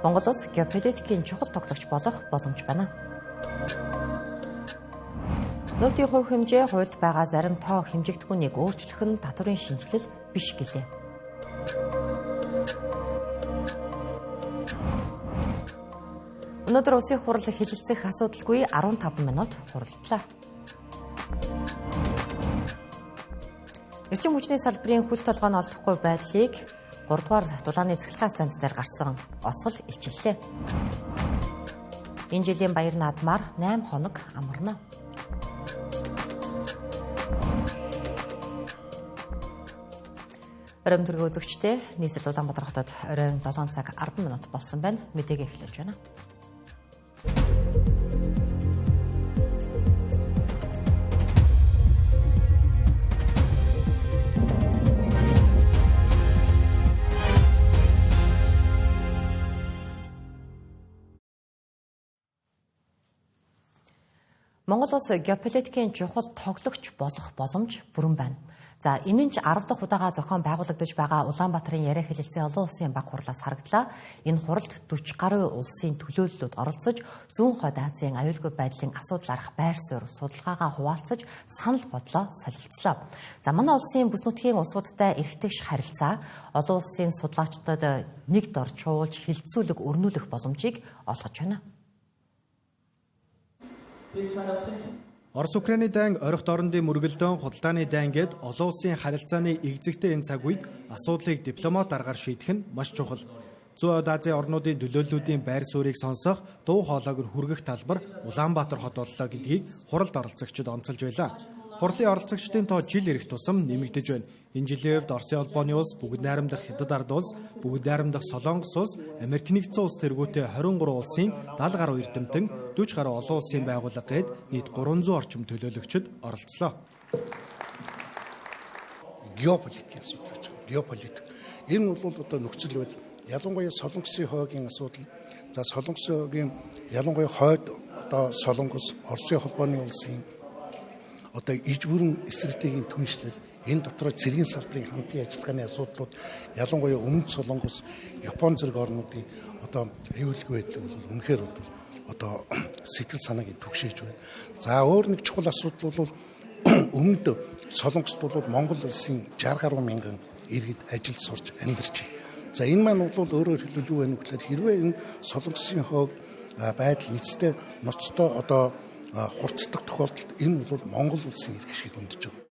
Монгол улс геополитикийн чухал тоглогч болох боломж байна. Нүүдийн хувь хэмжээ хуульд байгаа зарим тоо хэмжигдэхүүнийг өөрчлөх нь татврын шинжилэл биш гэлээ. Өнөөдөр улсын хурал хэлэлцэх асуудалгүй 15 минут хуралдлаа. Эрчим хүчний салбарын хүл толгойн олдохгүй байдлыг 3-р дулааны цахилгаан станц дээр гарсан осол илчиллээ. Энэ жилийн баяр наадмаар 8 хоног амарна. Оройн төргийн үзэгчтэй нийслэл Улаанбаатар хотод оройн 7 цаг 10 минут болсон байна. Мэдээгээ эхлүүлж байна. Монгол улс геополитикийн чухал тоглогч болох боломж бүрэн байна. За энэ нь ч 10 дахь удаага зохион байгуулагдаж байгаа Улаанбаатарын яриа хэлэлцээ олон улсын баг хурлаас харагдлаа. Энэ хуралд 40 гаруй улсын төлөөллүүд оролцож, зүүн хойд Азийн аюулгүй байдлын асуудал арах байр суурь судалгаагаа хуваалцаж, санал бодлоо солилцлоо. За манай улсын бүс нутгийн улсуудтай эрхтгш харилцаа олон улсын судлаачдад нэг дор чуулж хилцүүлэг өрнүүлэх боломжийг олгож байна. Орос-Украины дайн орхит орондын мөргөлдөөн худалдааны дайн гээд олон улсын харилцааны эгзэгтэй энэ цаг үед асуудлыг дипломат аргаар шийдэх нь маш чухал. Зүүн хойд Азийн орнуудын төлөөллүүдийн байр суурийг сонсох, дуу хоолойг хүргэх талбар Улаанбаатар хот боллоо гэдгийг хуралд оролцогчид онцолж байлаа. Хурлын оролцогчдын тоо жил ирэх тусам нэмэгдэж байна. Энэ жилийн хувьд Оросын холбооны улс, бүгд найрамдах Хятад ард улс, бүгд найрамдах Солонгос улс, Америк нэгдсэн улс тэргүүтээ 23 улсын 70 гаруй эрдэмтэн, 40 гаруй олон улсын байгууллага гээд нийт 300 орчим төлөөлөгчид оролцлоо. Геополитикийн асуудал гэж байна. Геополитик. Энэ бол одоо нөхцөл байдал. Ялангуяа Солонгосын хойгийн асуудал. За Солонгосын ялангуяа хойд одоо Солонгос, Оросын холбооны улсын одоо ижбүрэн стратегийн түншлэл, энэ дотор цэргийн салбарын хамтын ажиллагааны асуудлууд, ялангуяа Өмнөд Солонгос, Япон зэрэг орнуудын одоо аюулгүй байдал бол үнэхээр одоо сэтгэл санааг түгшээж байна. За өөр нэг чухал асуудал бол Өмнөд Солонгост бол Монгол улсын 60 гаруй мянган иргэд ажил сурч амьдарч байна. За энэ маань бол өөрөөр хэлбэл юу вэ гэхээр хэрвээ энэ Солонгосын хойг байдал эцэстээ ноцтой одоо хурцдах тохиолдолд энэ бол Монгол улсын эрх шиг хөндөж байгаа.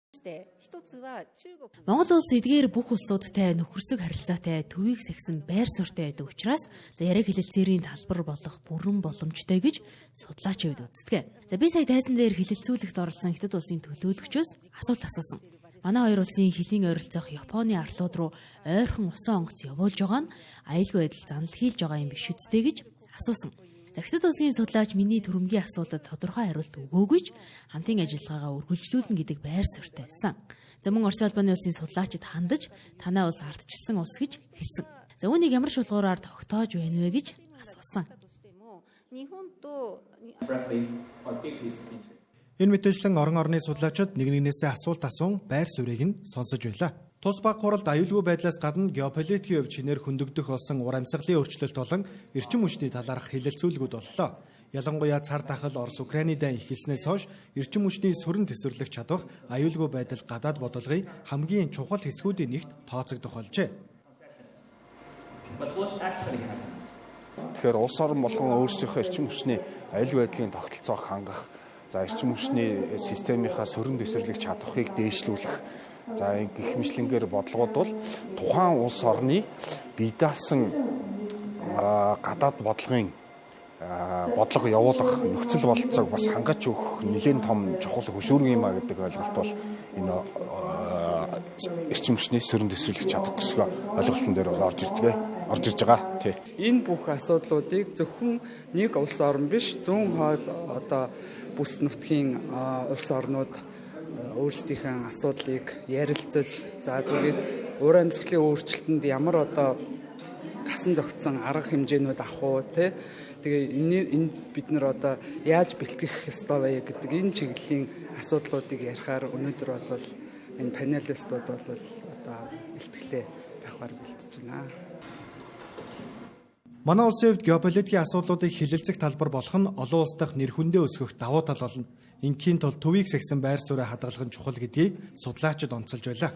Монгол улс эдгээр бүх улсуудтай нөхөрсөг харилцаатай төвийг сахисан байр суурьтай байдаг учраас яриа хэлэлцээрийн талбар болох бүрэн боломжтой гэж судлаачид үздэг. За би сая тайзан дээр хэлэлцүүлэгт оролцсон Хятад улсын төлөөлөгчөөс асуулт асуусан. Манай хоёр улсын хилийн ойролцоох Японы арлууд руу ойрхон усан онгоц явуулж байгаа нь аюулгүй байдал занал хийлж байгаа юм биш үсттэй гэж асуусан. Хятад улсын судлаач миний түрэмгийн асуултад тодорхой хариулт өгөөгүй ч хамтын ажиллагаагаа үргэлжлүүлнэ гэдэг байр суурьтай байсан. За мөн Оросын холбооны улсын судлаачид хандаж танай улс ардчилсан улс гэж хэлсэн. За үүнийг ямар шулгуураар тогтоож байна вэ гэж асуусан. Энэ мэтээжлэн орон орны судлаачид нэг нэгнээсээ асуулт асуун байр суурийг нь сонсож байлаа. Тус баг хуралд аюулгүй байдлаас гадна геополитикийн хувьд шинээр хөндөгдөх болсон ур амьсгалын өөрчлөлт болон эрчим хүчний талаарх хэлэлцүүлгүүд боллоо. Ялангуяа цар тахал Орос-Украины дайн эхэлснээс хойш эрчим хүчний сүрэн тэсвэрлэх чадвах аюулгүй байдал гадаад бодлогын хамгийн чухал хэсгүүдийн нэгт тооцогдох болжээ. Тэгэхээр улс орн болгон өөрсдийнхөө эрчим хүчний аюулгүй байдлын тогтолцоог хангах, за эрчим хүчний системийнхаа сүрэн тэсвэрлэх чадварыг дээшлүүлэх, за гэх мэтлэнгээр бодлогод бол тухайн улс орны бие даасан гадаад бодлогын бодлого явуулах нөхцөл бололцоог бас хангаж өгөх нэлээд том чухал хөшүүрэг юм а гэдэг ойлголт бол энэ эрчим хүчний сүрэн төсвөрлөх чадах гэсэн ойлголтын дээр бол орж ирж байгаа. Тий. Энэ бүх асуудлуудыг зөвхөн нэг улс орн биш, зүүн хойд одоо бүс нутгийн улс орнууд өөрсдийнхээ асуудлыг ярилцаж, за тэгээд ур амьсгалын өөрчлөлтөнд ямар одоо тасан зохицсон арга хэмжээнүүд авах уу, тэгээ энэ бид нар одоо яаж бэлтгэх ёстой вэ гэдэг энэ чиглэлийн асуудлуудыг ярихаар өнөөдөр бол энэ панелистууд бол одоо бэлтгэлээ тавихаар бэлтэж байна. Манай улсын хувьд геополитикийн асуудлуудыг хилэлцэх талбар болох нь олон улс дахь нэр хүндээ өсгөх давуу тал болно. Ингийн тул төвийг сахисан байр суурь хадгалах нь чухал гэдгийг судлаачид онцолж байлаа.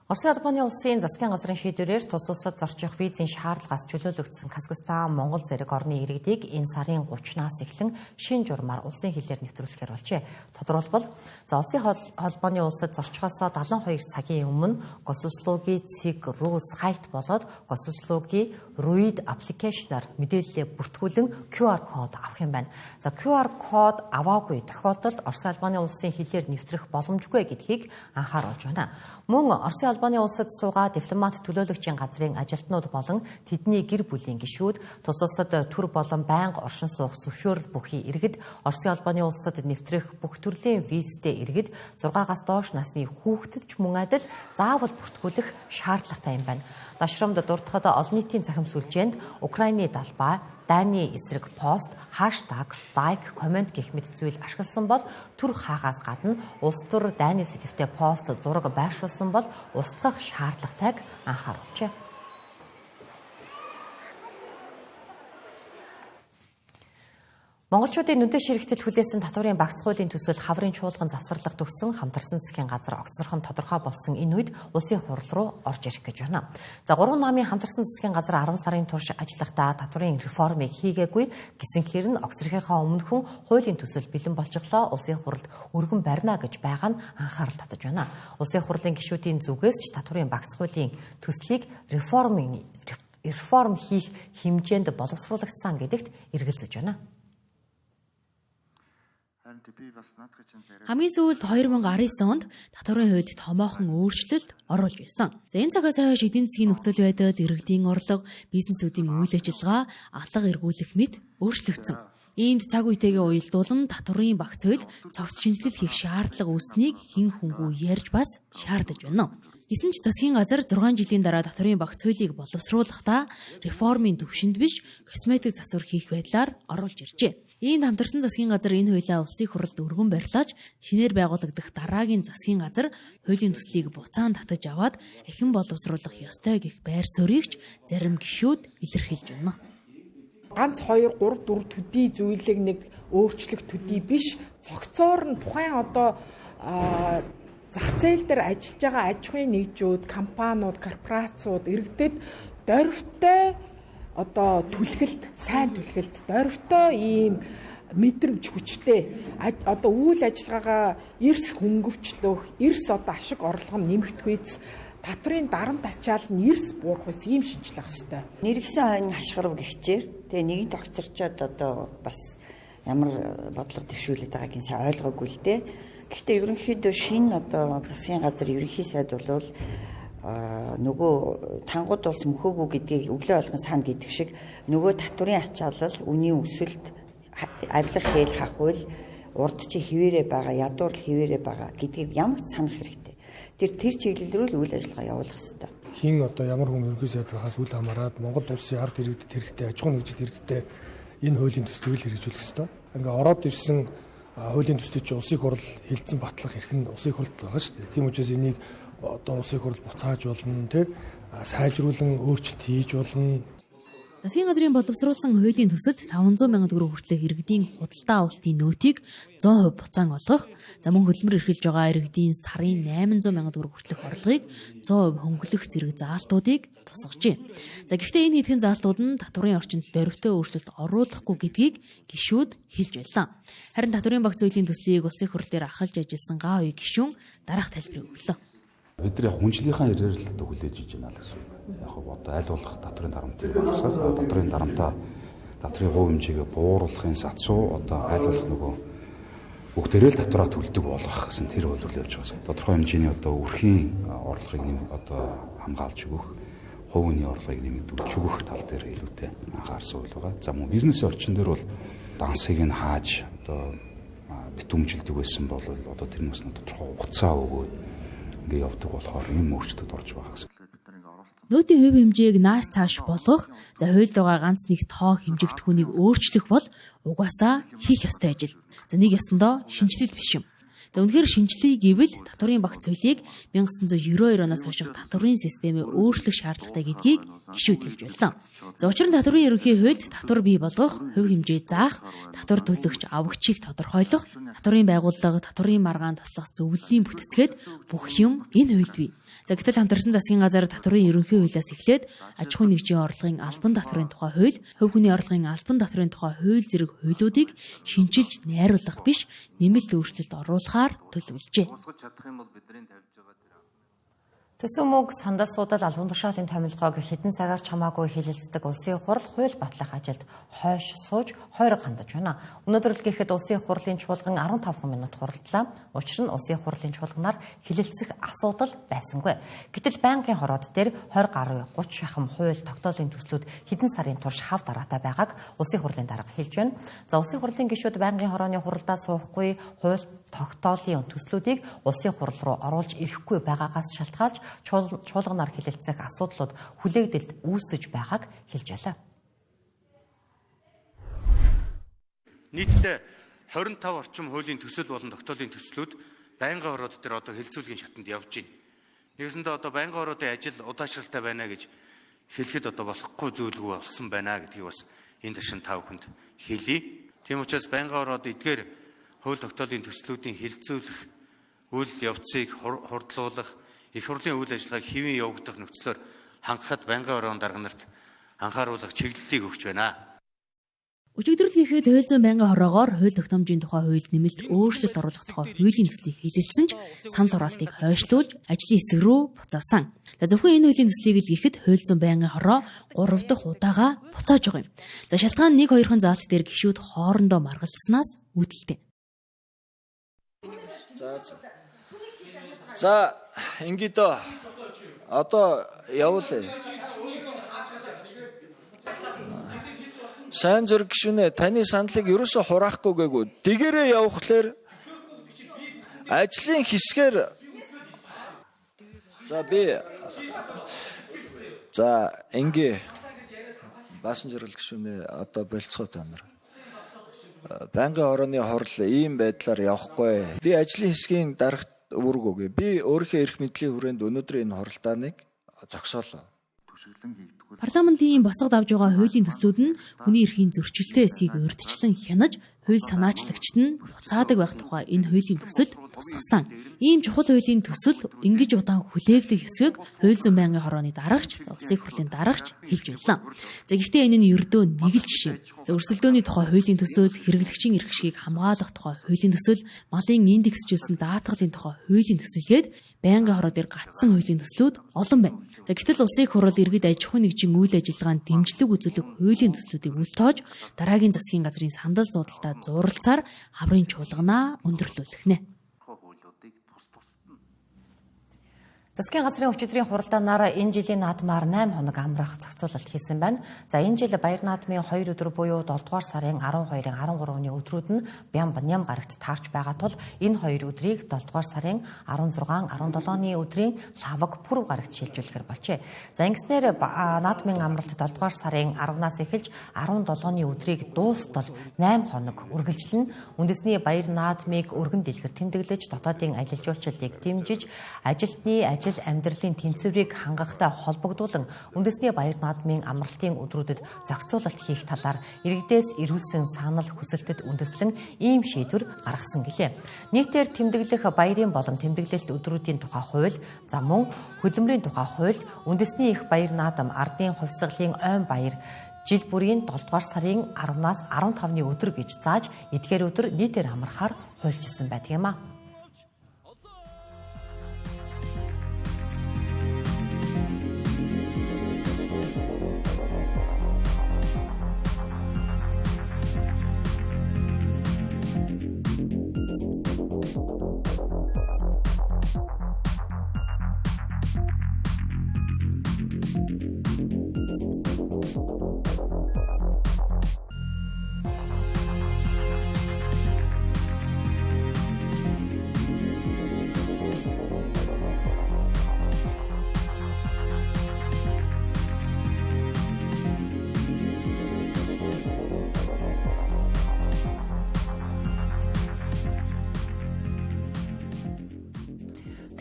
Оросын албаны улсын засгийн газрын шийдвэрээр тус улсад зорчих визийн шаардлагаас чөлөөлөгдсөн Казахстан, Монгол зэрэг орны иргэдийг энэ сарын 30-наас эхлэн шинэ журмаар улсын хилээр нэвтрүүлэхээр болжээ. Тодорхойлбол, улсын холбооны улсад зорчихоос 72 цагийн өмнө госуслугийн цэг рүү сайт болоод госуслугийн RUID аппликейшнаар мэдээлэлээ бүртгүүлэн QR код авах юм байна. QR код аваагүй тохиолдолд Оросын албаны улсын хилээр нэвтрэх боломжгүй гэдгийг анхааруулж байна. Мөн Оросын албаны улсад суугаа дипломат төлөөлөгчийн газрын ажилтнууд болон тэдний гэр бүлийн гишүүд тус улсад төр болон байнга оршин суух зөвшөөрөл бүхий иргэд Оросын албаны улсад нэвтрэх бүх төрлийн визтэй иргэд 6-аас доош насны хүүхдэд ч мөн адил заавал бүртгүүлэх шаардлагатай юм байна. Дашрамд дурдхад олон нийтийн захим сүлжээнд Украины далбай, Дайны эсрэг пост, хаштаг, лайк, комент гэх мэт зүйл ашигласан бол төр хаагаас гадна улс төр дайны сэдвтэй пост зураг байршуулсан бол устгах шаардлагатайг анхааруулжээ. Монголчуудын нүдэ ширхтэл хүлээсэн татварын багц хуулийн төсөл хаврын чуулган завсарлах төгсөн хамтарсан засгийн газар огцорхон тодорхой болсон энэ үед улсын хурал руу орж ирэх гэж байна. 3 намын хамтарсан засгийн газар 10 сарын турш ажиллахдаа татварын реформыг хийгээгүй гэсэнхээр нь огцорхийнхаа өмнөхөн хуулийн төсөл бэлэн болчихлоо улсын хуралд өргөн барина гэж байгаа нь анхаарал татаж байна. Улсын хурлын гишүүдийн зүгээс ч татварын багц хуулийн төслийг реформ хийх хэмжээнд боловсруулагдсан гэдэгт эргэлзэж байна. Хамгийн сүүлд 2019 онд татварын хуульд томоохон өөрчлөлт оруулж байсан. Энэ цагаас хойш эдийн засгийн нөхцөл байдал, иргэдийн орлого, бизнесүүдийн үйл ажиллагаа, алга эргүүлэх мэт өөрчлөгдсөн. Иймд цаг үетэйгээ уялдуулан татварын багц хууль цогц шинжилэл хийх шаардлага үүснийг хэн хүнгүй ярьж бас шаардаж байна. Гэсэн ч засгийн газар 6 жилийн дараа татварын багц хуулийг боловсруулахдаа реформын төвшөнд биш косметик засвар хийх байдлаар оруулж иржээ. Иймд хамтарсан засгийн газар энэ хуулиа улсын хуралд өргөн барьлааж шинээр байгуулагдах дараагийн засгийн газар хуулийн төслийг буцаан татаж аваад эхин боловсруулах ёстой гэх байр суурийг ч зарим гишүүд илэрхийлж байна. Ганц 2, 3, 4 төдий зүйлийг нэг өөрчлөх төдий биш, цогцоор нь тухайн одоо зах зээл дээр ажиллаж байгаа аж ахуйн нэгжүүд, компаниуд, корпорациуд иргэдэд дорвитой одоо түлхэлт, сайн түлхэлт, дорвитой ийм мэдрэмж хүчтэй одоо үйл ажиллагаагаа эрс хөнгөвчлөх, эрс одоо ашиг орлого нь нэмэгдэх үйс татварын дарамт ачаал нь эрс буурах үйс ийм шинжилэх хэвээр. Нэргсэн хойны хашгирав гихчээр тэгээ нэгэнт огцорчоод одоо бас ямар бодлого дэвшүүлээд байгааг нь сайн ойлгоогүй л дээ. Гэхдээ ерөнхийдөө шинэ одоо засгийн газар ерөнхий сайд бол нөгөө тангууд улс мөхөөгүй гэдгийг өглөө болгон сана гэдэг шиг нөгөө татварын ачаалал, үнийн өсөлт, авилах хэл хахуул, урд чи хിവэрэ байгаа, ядуурл хിവэрэ байгаа гэдгийг ямар ч санах хэрэгтэй. Тэр чиглэл рүү л үйл ажиллагаа явуулах хэрэгтэй. Хин одоо ямар хүн ерөнхий сайд байхаас үл хамааран Монгол улсын ард иргэдэд хэрэгтэй, аж ахуйн нэгжид хэрэгтэй энэ хуулийн төслийг хэрэгжүүлэх хэрэгтэй. Ингээ ороод ирсэн хуулийн төслийг улсын хурал хилцэн батлах эрх нь улсын хуралд байгаа шүү дээ. Тийм учраас энийг одоо улсын хурал буцааж болно, тийм сайжруулан өөрчлөлт хийж болно. Засгийн газрын боловсруулсан хуулийн төсөлд 500 мянган төгрөг хүртэлх иргэдийн худалдаа авалтын нөөтийг 100% буцаан олгох, мөн хөдөлмөр эрхэлж байгаа иргэдийн сарын 800 мянган төгрөг хүртэлх орлогыг 100% хөнгөлөх зэрэг заалтуудыг тусгажээ. Гэхдээ энэ хэдхэн заалтууд нь татварын орчинд дөрвтэй өөрчлөлт оруулахгүй гэдгийг гишүүд хэлж байлаа. Харин татварын багц хуулийн төслийг улсын хурал дээр ахалж ажилласан гаа үе гишүүн дараах тайлбарыг өглөө. Бид нар хүнчлийнхаа ирээр л хүлээж иж байна л гэсэн. Яг одоо аль болох татварын дарамтыг багасгах, татварын дарамтаа татварын хувь хэмжээгээ бууруулахын сацуу одоо аль болох нөгөө бүгдээрээ л татвараа төлдөг болгох гэсэн тэр үйлдэл явж байгаа. Тодорхой хэмжээний одоо өрхийн орлогыг одоо хамгаалж өгөх, хувийн орлогыг нэмэгдүүлж өгөх тал дээр илүүтэй анхаарсан үйл байгаа. За мөн бизнесийн орчин дээр бол дансыг нь хааж одоо битүүмжилдэг байсан бол одоо тэр нь бас тодорхой хугацаа өгөөд ингээ явдаг болохоор ийм өөрчлөлт орж байгаа гэсэн. Нөөтийн хувь хэмжээг нааш цааш болгох, хуульд байгаа ганц нэг тоо хэмжигдэхүүнийг өөрчлөх бол угаасаа хийх ёстой ажил. Нэг ёсондоо шинжилэл биш юм. За үнэхээр шинжилгээ гэвэл татварын багц хуулийг 1992 оноос хойш татварын системээ өөрчлөх шаардлагатай гэдгийг гишүүд хэлж байлаа. За учир нь татварын ерөнхий хуульд татвар бий болгох, хувь хэмжээ заах, татвар төлөгч авагчийг тодорхойлох, татварын байгууллага, татварын маргаан таслах зөвлөлийн бүтцгээд бүх юм энэ хуульд бий. За гэтэл хамтарсан засгийн газар татварын ерөнхий хуулиас эхлээд аж ахуйн нэгжийн орлогын албан татварын тухай хууль, хувь хүний орлогын албан татварын тухай хууль зэрэг хуулиудыг шинжилж найруулах биш, нэмэлт өөрчлөлт оруулахаар төлөвлөжээ. Төсөө мөг сандал суудал албан тушаалын томилгоог хэдэн цагаар чамаагүй хэлэлцдэг улсын хурал хууль батлах ажилд хойш сууж хойрог хандаж байна. Өнөөдөр л гэхэд улсын хурлын чуулган 15 минут хуралдлаа. Учир нь улсын хурлын чуулганаар хэлэлцэх асуудал байсангүй. Гэтэл байнгын хороод дээр 20 гаруй 30 шахам хууль тогтоолын төслүүд хэдэн сарын турш хав дараатай байгааг улсын хурлын дарга хэлж байна. За улсын хурлын гишүүд байнгын хорооны хуралдаа суухгүй хууль тогтоолын төслүүдийг улсын хурал руу оруулж ирэхгүй байгаагаас шалтгаалж чуулганаар хэлэлцэх асуудлууд хүлээгдэлд үүсэж байгааг хэлж байлаа. Нийтдээ 25 орчим хуулийн төсөл болон тогтоолын төслүүд байнгын хороод дээр одоо хэлэлцүүлгийн шатанд явж байна. Нэгсэндээ одоо байнгын хороодын ажил удаашралтай байна гэж хэлэхэд одоо болохгүй зүйлгүй болсон байна гэдгийг бас энэ ташин тав хүнд хэлье. Тийм учраас байнгын хороод эдгээр хууль тогтоолын төслүүдийн хэлэлцүүлэх үйл явцыг хурдлуулах, их хурлын үйл ажиллагааг хэвэн явагдах нөхцлөөр хангахад байнгын хорооны дарга нарт анхааруулах чиглэлийг өгч байна. Өчигдрөл гэхэд хууль зүйн байнгын хороогоор хууль тогтоомжийн тухай хуульд нэмэлт өөрчлөлт оруулах тухай хуулийн төслийг хэлэлцэн ч санал хураалтыг хойшлуулж ажлын хэсэг рүү буцаасан. За зөвхөн энэ хуулийн төслийг л гэхэд хууль зүйн байнгын хороо 3 дахь удаага буцааж байгаа юм. За шалтгаан 1-2 заалт дээр гишүүд хоорондоо маргалцсанаас үүдэлтэй. За ингээд одоо явуулъя. Сайн зэрэг гишүүнэ, таны саналыг ерөөсө хураахгүй гээгүй. Дэгээрээ явахлаар ажлын хэсгээр ингээ баасан зэрэг гишүүнэ, одоо болцгоо та нар. Байнгын хорооны хорл ийм байдлаар явахгүй. Би ажлын хэсгийн дарагт үүрэг өгье. Би өөрийнхөө эрх мэдлийн хүрээнд өнөөдөр энэ хоролтооныг зогсоолоо. Парламентын босгод авж байгаа хуулийн төслүүд нь хүний эрхийн зөрчилтэй эсийг урьдчилан хянаж, хууль санаачлагчид нь буцаадаг байх тухай энэ хуулийн төсөл тусгасан. Ийм чухал хуулийн төсөл ингэж удаан хүлээгдэх ёсгүйг хууль зүйн байнгын хорооны дарагч, улсын хурлын дарагч хэлж байлаа. За гэхдээ энэ нь ердөө нэг л жишээ. За өрсөлдөөний тухай хуулийн төсөл, хэрэглэгчийн эрх шигийг хамгаалах тухай хуулийн төсөл, малын индексжүүлсэн даатгалын тухай хуулийн төсөлгээд байнгын хороо дээр гатсан хуулийн төслүүд олон байна. За гэтэл улсын хурал иргэд аж ахуйн нэгжийн үйл ажиллагаанд дэмжлэг үзүүлэх хуулийн төслүүдийг үл тоож дараагийн засгийн газрын сандал зуудалтаа зуралцаар хаврын чуулганаа өндөрлүүлэх нэ. Засгийн газрын өчигдрийн хуралдаанаар энэ жилийн наадмаар 8 хоног амрах зохицуулалт хийсэн байна. За энэ жил баяр наадмын 2 өдөр буюу 7 дугаар сарын 12-ын 13-ны өдрүүд нь Бямбаням гарагт таарч байгаа тул энэ 2 өдрийг 7 дугаар сарын 16, 17-ны өдрийн лаваг пүрэв гарагт шилжүүлэхээр болжээ. За ингэснээр наадмын амралт 7 дугаар сарын 10-наас эхэлж 17-ны өдрийг дуустал 8 хоног үргэлжлэн үндэсний баяр наадмыг өргөн дэлгэр тэмдэглэж, дотоодын ажил жуулчлалыг дэмжиж, ажилтны ажил амьдралын тэнцвэрийг хангахтай холбогдуулан үндэсний баяр наадмын амралтын өдрүүдэд зохицуулалт хийх талаар иргэдээс ирүүлсэн санал хүсэлтэд үндэслэн ийм шийдвэр гаргасан гэлээ. Нийтээр тэмдэглэх баярын болон тэмдэглэлт өдрүүдийн тухай хууль, за мөн хөдөлмөрийн тухай хуульд үндэсний их баяр наадам ардын хувьсгалын ойн баяр жил бүрийн 7 дугаар сарын 10-наас 15-ны өдөр гэж зааж, эдгээр өдөр нийтээр амрахаар хуульчилсан байдаг юм а.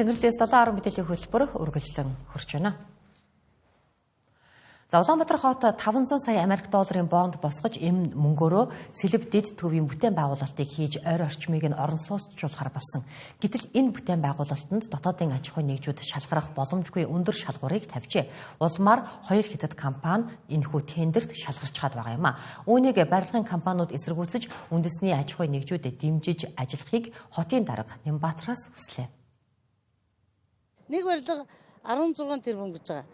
Тэнгэрлэгээс 7 мэдээллийн хөтөлбөр үргэлжлэн хөрч байна. За Улаанбаатар хот 500 сая Америк долларын бонд босгож эм мөнгөөрөө сэлб дэд төвийн бүтээн байгуулалтыг хийж ойр орчмыг нь орон сууцчлуулахар болсон. Гэтэл энэ бүтээн байгуулалтанд дотоодын аж ахуйн нэгжүүд шалгарах боломжгүй өндөр шалгуурыг тавьжээ. Улмаар 2 хятад компани энэхүү тендерт шалгарч чад байгаа юм а. Үүнийг барилгын компаниуд эсэргүүцэж үндэсний аж ахуйн нэгжүүдэд дэмжиж ажиллахыг хотын дарга Нямбатараас хүслээ. Нэг барилга 16 тэрбум гэж байгаа.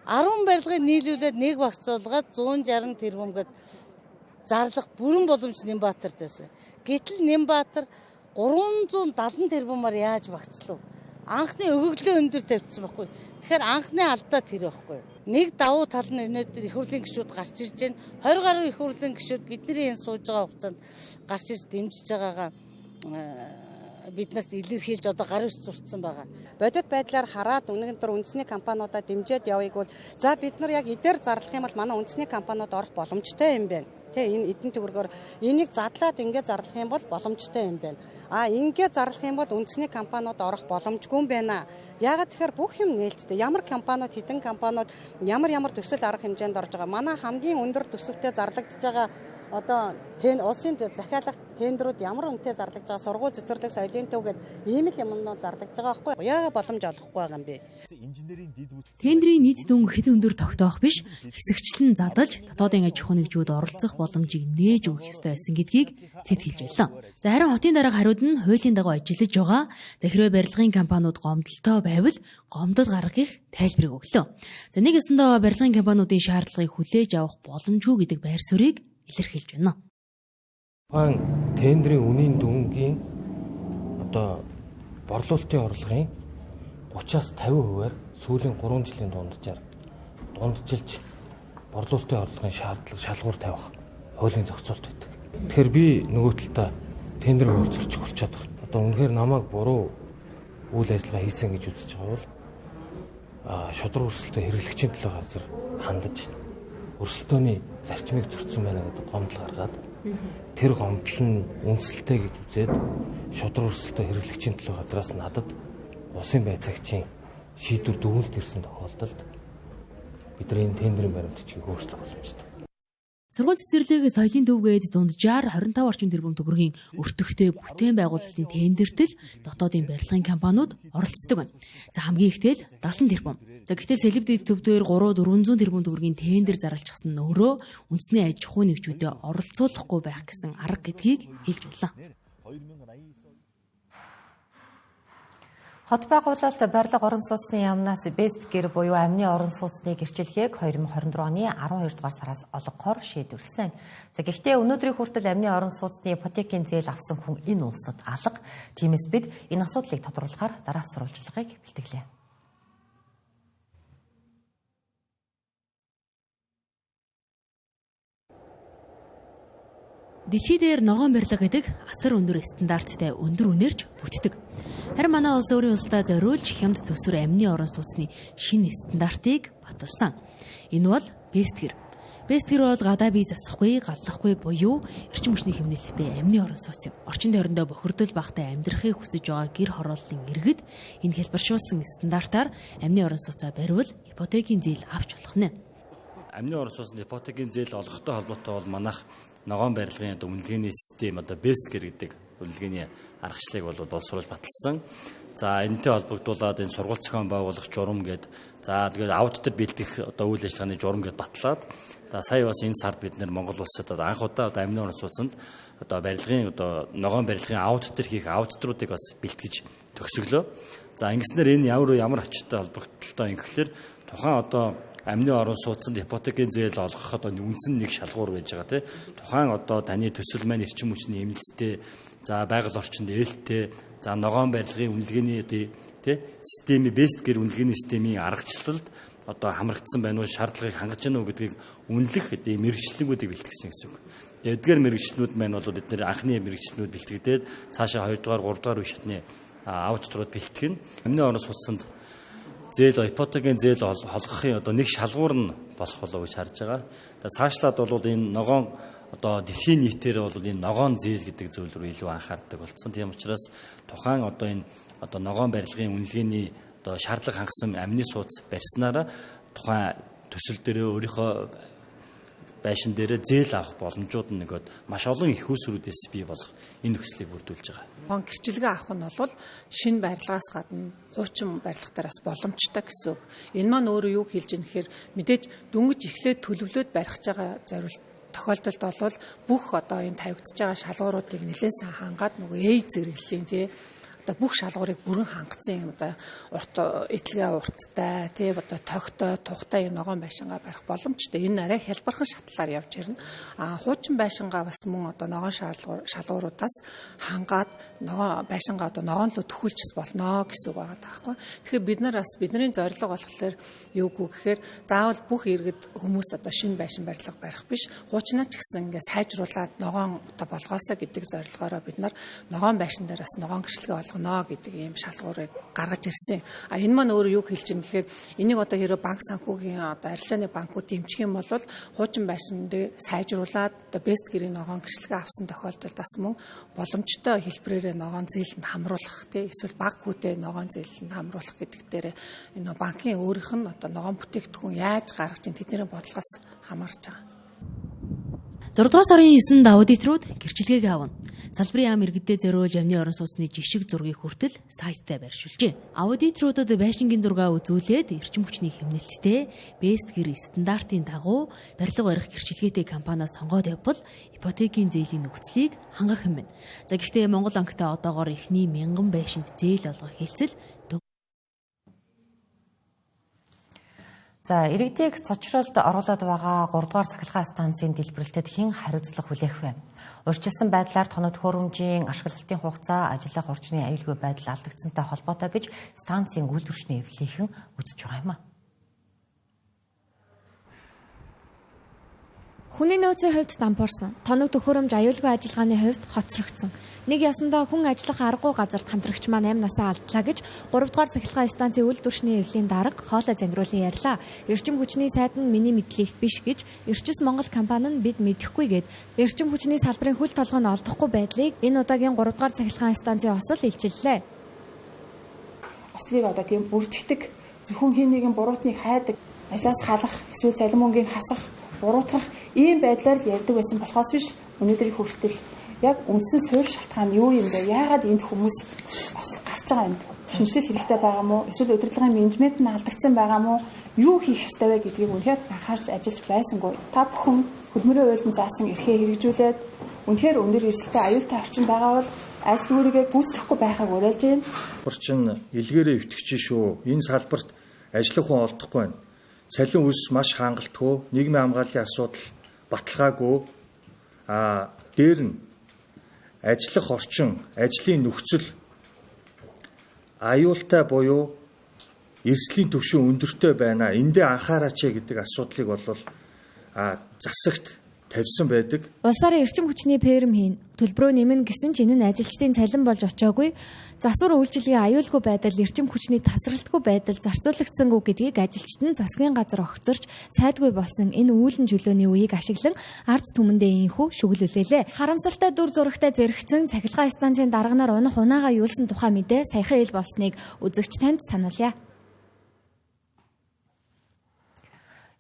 10 барилгыг нийлүүлээд нэг багцуулгаад 160 тэрбумгээд зарлах бүрэн боломж Нямбатарт байсан. Гэтэл Нямбатар 370 тэрбумаар яаж багцлав? Анхны өгөглөө өндөр тавьчихсан байхгүй. Тэгэхээр анхны алдаа тэр байхгүй. Нэг давуу тал нь өнөөдөр их хурлын гишүүд гарч ирж байна. 20 гаруй их хурлын гишүүд бидний энэ сууж байгаа хугацаанд гарч ирж дэмжиж байгаагаа биднээс илэрхийлж одоо гарын үс зурцсан байгаа. Бодит байдлаар хараад өнөөдөр үндэсний компаниудаа дэмжиж явъя гэвэл за бид нар яг эдгээр зарлах юм бол манай үндэсний компаниуд орох боломжтой юм байна. Тэ энэ эдэн төгрөгөөр энийг задлаад ингээд зарлах юм бол боломжтой юм байна. Ингээд зарлах юм бол үндэсний компаниуд орох боломжгүй юм байна. Яагаад тэгэхээр бүх юм нээлттэй. Ямар компаниуд хэдэн компаниуд ямар төсөл арга хэмжээнд орж байгаа. Манай хамгийн өндөр төсөвтэй зарлагдж байгаа одоо улсын захиалах тендерүүд ямар үнэтэй зарлагдж байгаа. Сургууль цэцэрлэг соёлын төв гэдэг ийм л юмнууд зарлагдж байгаа байхгүй. Яагаад боломж олохгүй байгаа юм бэ? Тендерийн нийт дүн хэд өндөр тогтоох биш, хэсэгчлэн задалж дотоодын аж ахуйн нэгжүүд оролцох боломжийг нээж өгөх ёстой байсан гэдгийг тэд хэлж байлаа. За харин хотын дарга хариуд нь хуулийн дагуу ажиллаж байгаа. За хэрвээ барилгын компаниуд гомдолтой байвал гомдол гаргахыг тайлбарыг өглөө. За нэг ясандаа барилгын компаниудын шаардлагыг хүлээж авах боломжгүй гэдэг байр суурийг илэрхийлж байна. Тендерийн үнийн дүнгийн одоо борлуулалтын орлогын 30-аас 50%-аар сүүлийн 3 жилийн дунджилж борлуулалтын орлогын шалгуур тавих хуулийн зохицуулт байдаг. Тэгэхээр би нөгөө талдаа тендер хөлцөрчих болчиход байна. Одоо үнэхээр намайг буруу үйл ажиллагаа хийсэн гэж үзэж байгаа бол шудраг өрсөлдөө хэрэглэгчийн төлөө газар хандаж өрсөлдөөний зарчмыг зөрчсөн байна гэдэг гомдол гаргаад тэр гомдол нь үнсэлтэй гэж үзээд шудраг өрсөлдөө хэрэглэгчийн төлөө газраас надад улсын байцаагчийн шийдвэр дүгнэлт ирсэн тохиолдолд бидний тендерийн баримтчгийг өөрчлөх боломжтой. Сургууль цэцэрлэг соёлын төвгээд дунджаар 25 орчим тэрбум төгрөгийн өртөгтэй бүтээн байгуулалтын тендерт л дотоодын барилгын компаниуд оролцдог байна. За хамгийн ихтэй л 70 тэрбум. За гэтэл сэлбэдэд төвдөр 300-400 тэрбум төгрөгийн тендер зарлчихсан нь өөрөө үндэсний аж ахуйн нэгжүүдэд оролцуулахгүй байх гэсэн арга гэдгийг хэлж байлаа. Хот байгуулалт барилга орон сууцны яамнаас Best Gear буюу амны орон сууцны гэрчлэгийг 2024 оны 12 дугаар сараас олгохоор шийдвэрлсэн. За гэхдээ өнөөдрийн хүртэл амны орон сууцны ипотекийн зээл авсан хүн энэ улсад алга. Тиймээс бид энэ асуудлыг тодруулахаар дараах сурвалжлагыг бэлтгэлээ. Дэлхий дээр ногоон барилга гэдэг асар өндөр стандарттай өндөр үнээрч бүтдэг. Харин манай улс өөрийн улсдаа зориулж хямд төсвөр амны орон сууцны шинэ стандартыг баталсан. Энэ бол Best Gear. Best Gear бол гадаа бие засахгүй, галлахгүй буюу эрчим хүчний хэмнэлттэй амны орон сууц юм. Орчин тойрондоо бохирдол багтай амьдрахыг хүсэж байгаа гэр хорооллын иргэд энэ хэлбэршүүлсэн стандартаар амны орон сууцаа бариул ипотекийн зээл авч болох нэ. Амны орон сууцны ипотекийн зээл олгохтой холбоотой бол манайх ногоон барилгын үнэлгээний систем одоо Best Gear гэдэг үнэлгээний аргачлалыг бол боловсруулж баталсан. За энэтэй холбогдуулаад энэ сургууль зохион байгуулах журам гээд за тэгээд аудитор бэлдэх одоо үйл ажиллагааны журам гээд батлаад сая бас энэ сард бид нэр Монгол улсад одоо анх удаа одоо амны орон сууцнд одоо барилгын одоо ногоон барилгын аудитор хийх аудиторуудыг бас бэлтгэж төгсөглөө. За ингэснээр энэ ямар ачаатай холбогдолтой юм гэхэлэр тухайн одоо амны орон сууцнд ипотекийн зээл олгоход үндсэн нэг шалгуур байж байгаа тийм. Тухайн одоо таны төсөл маань эрчим хүчний эмнэлцтэй, за байгаль орчинд ээлтэй, за ногоон барилгын үнэлгээний тийм системийн Best Gear үнэлгээний системийн аргачлалд одоо хамрагдсан байна уу, шаардлагыг хангаж байна уу гэдгийг үнэлэх мэрэгчлэлгүүдийг бэлтгэсэн гэсэн үг. Эдгээр мэрэгчлэлүүд маань бол эдгээр анхны мэрэгчлэлүүд бэлтгэдээд цаашаа 2 дугаар 3 дугаар үе шатны аудиторууд бэлтгэн. Амны орон сууцнд зээл ипотекийн зээл холгохын одоо нэг шалгуур нь болох болов гэж харж байгаа. Цаашлаад бол энэ ногоон одоо дэлхийн нийтээр бол энэ ногоон зээл гэдэг зүйл рүү илүү анхаардаг болсон. Тийм учраас тухайн одоо энэ одоо ногоон барилгын үнэлгээний одоо шаардлага хангасан амны сууц барьснараа тухайн төсөл дээрээ өөрийнхөө байшин дээрээ зээл авах боломжууд нь нэгэд маш олон их усрүүдээс бий болох энэ нөхцөлийг бүрдүүлж байгаа. Банк гэрчилгээ авах нь бол шинэ барилгаас гадна хуучин барилгатаараас боломжтой гэсэн үг. Энэ маань өөрөө юу хэлж ийм гэхээр мэдээж дөнгөж эхлээд төлөвлөөд барих байгаа зорилт тохиолдолд бол бүх одоо энэ тавигдж байгаа шалгууруудыг нэлээд сайн хангаад нөгөө зэрэглэлийн тий одоо бүх шалгуурыг бүрэн хангацсан юм одоо урт этлэгээ урттай тий одоо тогтой тухтай юм ногоон байшингаа барих боломжтой. Энэ арай хялбархан шатлалаар явж ирнэ. Хуучин байшингаа бас мөн одоо ногоон шалгууруудаас хангаад ногоон байшингаа одоо ногоонлоо төхүүлж болно гэсэн үг байгаа таахгүй. Тэгэхээр бид нар бас бидний зорилго болохоор юугүй гэхээр заавал бүх иргэд хүмүүс одоо шинэ байшин барилга барих биш. Хуучнаа ч гэсэн ингээ сайжруулад ногоон одоо болгоосоо гэдэг зорилгоороо бид нар ногоон байшин дээрээс ногоон гэрчлэгээ гэдэг ийм шалгуурыг гаргаж ирсэн. Энэ маань өөрөө юу хэлж байна гэхээр энийг одоо хэрэв банк санхүүгийн одоо арилжааны банкуд дэмжих юм бол хуучин байшинд сайжруулад одоо бест гэрийн ногоон гэрчлэгээ авсан тохиолдолд бас мөн боломжтой хэлбэрээр ногоон зээлэнд хамруулах тий эсвэл баг хүүтэй ногоон зээлэнд хамруулах гэдэг дээр энэ банкын өөрийнх нь одоо ногоон бүтээгдэхүүн яаж гаргаж ин тэдний бодлогоос хамаарч байгаа. 6 дугаар сарын 9-нд аудиторууд гэрчилгээг авна. Салбарын ам иргэдэд зориулж амны орон сууцны жишг зургийг хүртэл сайттай байршуулжээ. Аудиторуудад байшингийн зургаа үзүүлээд эрчим хүчний хэмнэлттэй бест гэр стандартын дагуу барилга барих гэрчилгээтэй компаниас сонгоод явбал ипотекийн зээлийн нөхцөлийг хангах юм байна. За гэхдээ Монгол банктай одоогоор эхний 1000 байшинд зээл олгох хэлцэл За, иргэдийг цочролд оруулаад байгаа 3 дугаар цахилгаан станцын дэлбэрэлтэд хэн хариуцлага хүлээх вэ? Урьдчилсан байдлаар тоног төхөөрөмжийн ашиглалтын хугацаа, ажиллах орчны аюулгүй байдал алдагдсантай холбоотой гэж станцын үйлдвэрчний эвлэлийнхэн үзэж байгаа юм а. Хүний нөөцийн хувьд дампуурсан, тоног төхөөрөмж аюулгүй ажиллагааны хувьд хоцрогдсон. Нэг ясандаа хүн ажиллах аргагүй газарт хамтрагч маань 8 насаа алдлаа гэж 3 дугаар цахилгаан станцын үйлдвэрчний эвлэлийн дарга хоолой зангируулан ярьлаа. Эрчим хүчний сайд нь миний мэдлэх биш гэж Эрчис Монгол компани нь бид мэдэхгүй гээд эрчим хүчний салбарын хөл толгойн олдохгүй байдлыг энэ удаагийн 3 дугаар цахилгаан станцын осол илчиллээ. Ослыг одоо тийм бүртгэдэг, зөвхөн хин нэгэн буруутныг хайдаг, ажлаас халах, эсвэл цалин мөнгийг хасах, буруутгах ийм байдлаар ярьдаг байсан болохоос биш өнөөдрийн хүртэл яг үндсэн суурь шалтгаан юу юм бэ? Яагаад энд хүмүүс осол гарч байгаа юм? Шинжилэл хэрэгтэй байгаа мó? Эсвэл удирдлагын менежмент нь алдагдсан байгаа мó? Юу хийх ёстой вэ гэдгийг үнэхээр анхаарч ажиллаж байсангүй. Та бүхэн хөдөлмөрийн хуульд заасан эрхээ хэрэгжүүлээд үнэхээр өндөр эрсдэлтэй аюултай орчин байгаа бол ажил үүргээ гүйцэтгэхгүй байхыг уриалж байна. Орчин илгээрээ өвтгөж шүү. Энэ салбарт ажиллах хүн олдохгүй байна. Цалин үс маш хангалтгүй, нийгмийн хамгааллын асуудал баталгаагүй. Дээр нь ажиллах орчин, ажлын нөхцөл аюултай буюу эрсдлийн түвшин өндөртэй байна. Эндээ анхаараач гэдэг асуудлыг бол засагт тавьсан байдаг. Улсаар эрчим хүчний ферм хийн, төлбөрөө нэмнэ гэсэн ч энэ нь ажилчдын цалин болж очоогүй. Засвар үйлчилгээ аюулгүй байдал, эрчим хүчний тасралтгүй байдал зарцуулагдсангүй гэдгийг ажилчид нь засгийн газар огцорч сайдгүй болсон энэ үүлэн чөлөөний үеийг ашиглан ард түмэндээ инхүү шүглүүлээлээ. Харамсалтай дүр зурагтай зэрэгцэн цахилгаан станцын дарганаар унах унаага юулсан тухай мэдээ саяхан ил болсныг үзэгч танд сануулъя.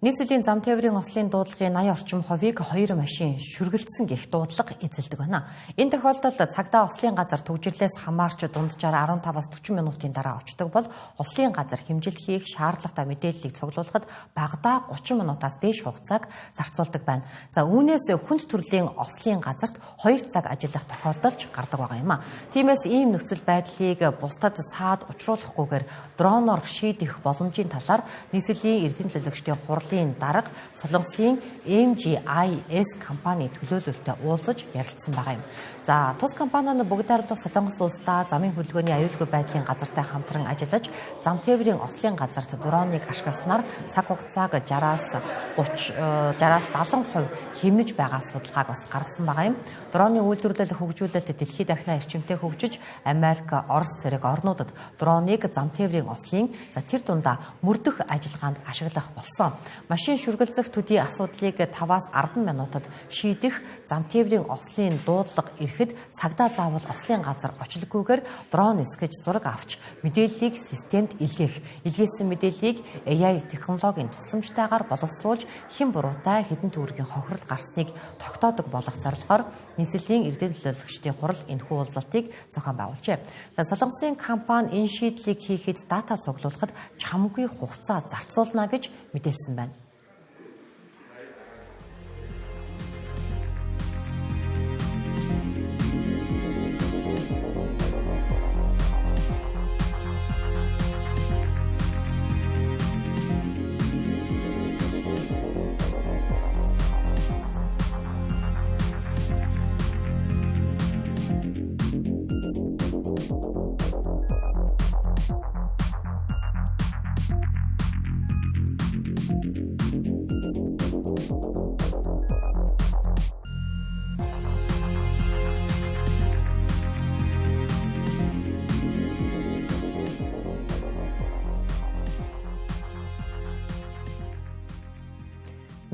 Нийслэлийн зам тээврийн ослын дуудлагын 80 орчим хувийг 2 машин шүргэлдсэн гэх дуудлага эзэлдэг байна. Энэ тохиолдолд цагдаа ослын газар төвжирлээс хамаарч дунджаар 15-аас 40 минутын дараа очдог бол ослын газар хэмжил хийх шаардлагатай мэдээллийг цуглуулахад багадаа 30 минутаас дээш хугацааг зарцуулдаг байна. За үүнээс хүнд төрлийн ослын газарт 2 цаг ажиллах тохиолдолч гардаг байгаа юм а. Тиймээс ийм нөхцөл байдлыг бусдад саад учруулахгүйгээр дроноор шийдэх боломжийн талаар нийслэлийн эрдэм төлөөлөгчдийн хурлын дарга Солонгосын MGIS компани төлөөлөлтөд уулзаж ярилцсан байгаа юм. За тус компани нь бүгд найрамдах Солонгос улсдаа замын хөдөлгөөний аюулгүй байдлын газартай хамтран ажиллаж зам тээврийн ослын газарт дроныг ашигласнаар цаг хугацааг 60-аас 70% хэмнэж байгаа судалгааг бас гаргасан байгаа юм. Дроны үйлдвэрлэл хөгжүүлэлт дэлхийд дахина эрчимтэй хөгжиж Америк, Орос зэрэг орнуудад дроныг зам тээврийн ослын тэр дундаа мөрдөх ажиллагаанд ашиглах болсон. Машин шүргэлзэх төдий асуудлыг 5-аас 10 минутад шийдэх зам тээврийн ослын дуудлага ирэхэд цагдаа заавал ослын газар очлоггүйгээр дрон эсгэж зураг авч мэдээллийг системд илгээх. Илгээсэн мэдээллийг AI технологийн тусламжтайгаар боловсруулж хэн буруутай хэдэн төгрөгийн хохирол гарсныг тогтоодог болох зорилгоор нийслэлийн иргэд төлөөлөгчдийн хурал энэхүү уулзалтыг зохион байгуулжээ. Солонгосын компани энэ шийдлийг хийхэд дата цуглуулахад чамгүй хугацаа зарцуулна гэж мэдээлсэн байна.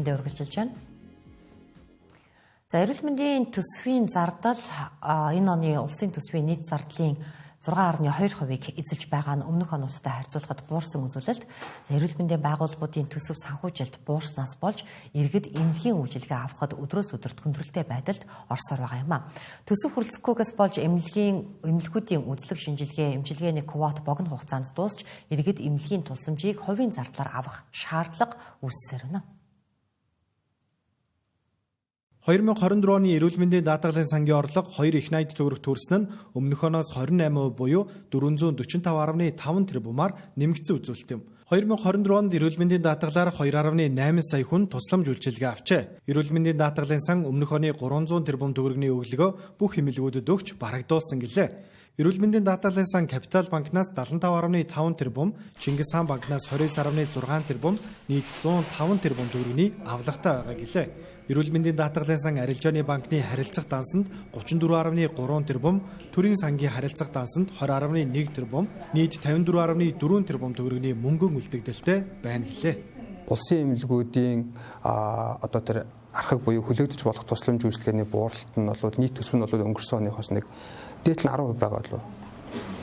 Мэдээ үргэлжилж байна. За эрүүл мэндийн төсвийн зардал энэ оны улсын төсвийн нийт зардлын 6.2%-ийг эзэлж байгаа нь өмнөх онуудтай харьцуулахад буурсан үзүүлэлт. Эрүүл мэндийн байгууллагуудын төсөв санхүүжилт буурснаас болж иргэд эмнэлгийн үйлчилгээ авахд өдрөөс өдөрт хүндрэлтэй байдалд орсоор байгаа юм а. Төсөв хүрэлцэхгүйгээс болж эмнэлгүүдийн үзлэг шинжилгээ, эмчилгээний квот богино хугацаанд дуусч иргэд эмнэлгийн тусламжийг хувийн зардлаар авах шаардлага үүссээр байна. 2024 оны эрүүл мэндийн даатгалын сангийн орлого 2 их найд төгрөг төрсөн нь өмнөх оноос 28% буюу 445.5 тэрбумаар нэмэгдсэн үзүүлэлт юм. 2024 онд эрүүл мэндийн даатгалаар 2.8 сая хүн тусламж үйлчилгээ авчээ. Эрүүл мэндийн даатгалын сан өмнөх оны 300 тэрбум төгрөгийн өглөгөө бүх эмнэлгүүдэд өгч барагдуулсан гэлээ. Эрүүл мэндийн даатгалын сан Капитал банкнаас 75.5 тэрбум, Чингис хаан банкнаас 29.6 тэрбум, нийт 105 тэрбум төгрөгийн авлагатай байгаа гэлээ. Эрүүл мэндийн даатгалын сан Арилжааны банкны харилцах дансанд 34.3 тэрбум, Төрийн сангийн харилцах дансанд 20.1 тэрбум, нийт 54.4 тэрбум төгрөгийн мөнгөн үлдэгдэлтэй байна гэлээ. Улсын эмнэлгүүдийн одоо тэр архаг буюу хүлээгдэж болох тусламж үйлчилгээний бууралт нь бол нийт төсөв нь бол өнгөрсөн оныхоос нэг дээдл нь 10% байгаа болов.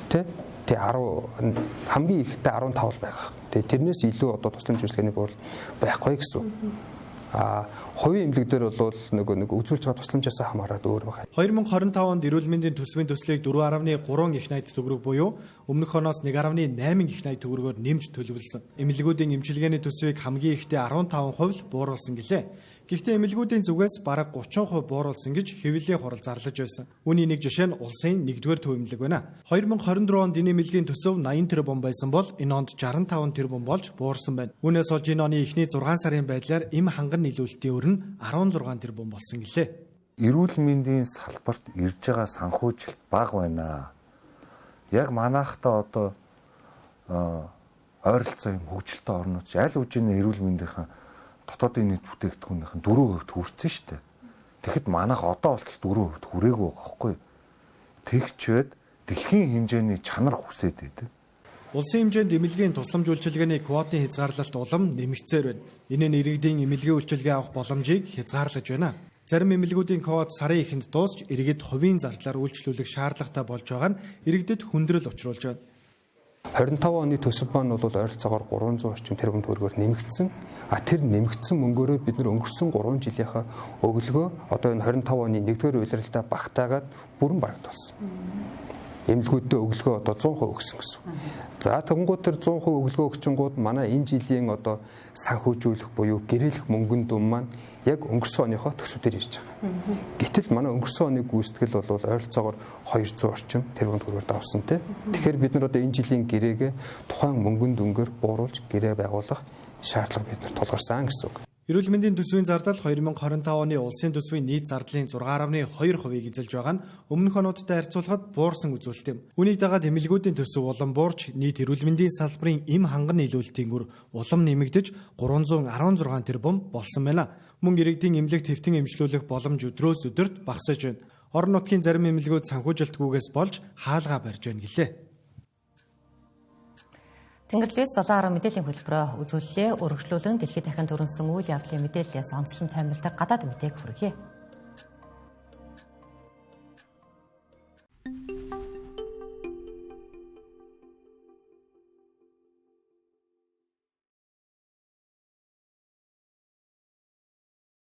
Тэ? Тэ 10 хамгийн ихтэй 15 байгаа. Тэ тэрнээс илүү одоо тусламж үйлчилгээний буурал байхгүй гэсэн. Хувийн эмнэлэг дээр бол нэг үзүүлж байгаа тусламжаас хамаарат өөр байгаа. 2025 онд эрүүл мэндийн төсвийн төслийг 4.3 их найд төгрөг буюу өмнөх оноос 1.8 их найд төгрөгөөр нэмж төлөвлөсөн. Эмнэлгүүдийн эмчилгээний төсвийг хамгийн ихтэй 15% бууруулсан гэлээ. Гэхдээ эмнэлгүүдийн зүгээс бараг 30% бууруулсан гэж хэвлэлийн хурал зарлаж байсан. Үүний нэг жишээ нь улсын 1-р төв эмнэлэг байна. 2024 онд энэ эмнэлгийн төсөв 80 тэрбум байсан бол энэ онд 65 тэрбум болж буурсан байна. Үүнээс болж энэ оны эхний 6 сарын байдлаар эм ханган нийлүүлэлтийн өр нь 16 тэрбум болсон гэлээ. Эрүүл мэндийн салбарт ирж байгаа санхүүжилт бага байна. Яг манайхтаа одоо ойролцоо юм хөгжилтэй орнууд аль үжийн эрүүл мэндийн дотоодын нийт бүтээгдэхүүнийх нь 4% хүрсэн шүү дээ. Тэгэхэд манайх одоо болтол 4% хүрээгүй байгаа байхгүй. Тэгчээд дэлхийн хэмжээний чанар хүсээд байдаг. Улсын хэмжээнд эмнэлгийн тусламж үйлчилгээний квотын хязгаарлалт улам нэмэгдсээр байна. Энэ нь иргэдийн эмнэлгийн үйлчилгээ авах боломжийг хязгаарлаж байна. Зарим эмнэлгүүдийн квот сарын эхэнд дуусч иргэд хувийн зардлаар үйлчлүүлэх шаардлагатай болж байгаа нь иргэдэд хүндрэл учруулж байна. 25 оны төсөв маань бол ойролцоогоор 300 орчим тэрбум төгрөгөөр нэмэгдсэн. Тэр нэмэгдсэн мөнгөөрөө бид нар өнгөрсөн 3 жилийнхаа өглөө одоо энэ 25 оны 1-р улиралдаа багтаагаад бүрэн барагдуулсан. Эмнэлгүүдэд өглөө одоо 100% өгсөн гэсэн. За тэгэнгүүт тэр 100% өглөө өгчингууд манай энэ жилийн одоо санхүүжүүлэх буюу гэрээлэх мөнгөн дүн маань яг өнгөрсөн оныхоо төсвүүдээр ирж байгаа. Гэтэл манай өнгөрсөн оны гүйцэтгэл бол ойролцоогоор 200 орчим тэрбум төгрөгөөр давсан тий. Тэгэхээр бид нар одоо энэ жилийн гэрээгээ тухайн мөнгөн дүнгээр бууруулж гэрээ байгуулах шаардлага бид нар тулгарсан гэсэн үг. Эрүүл мэндийн төсвийн зардал 2025 оны улсын төсвийн нийт зардлын 6.2%-ийг эзэлж байгаа нь өмнөх онуудтай харьцуулахад буурсан үзүүлэлт юм. Үүнийг дагаад эмнэлгүүдийн төсөв улам буурч нийт эрүүл мэндийн салбарын эм ханган нийлүүлэлтийн өр улам нэмэгдэж 316 тэрбум болсон байна. Мөн иргэдийн эмнэлэг твтэн эмчлүүлэх боломж өдрөөс өдөрт багасж байна. Орон нутгийн зарим эмнэлгүүд санхүүжилтгүйгээс болж хаалгаа барьж байна гэлээ. Тэнгэрлэгээс 7 мэдээллийн хөтөлбөрөөр үзүүлэлээ өргөжлүүлэн дэлхийд дахин төрөнсөн үйл явдлын мэдээллээс онцлон таймилдаг гадаад мэдээг хүргэе.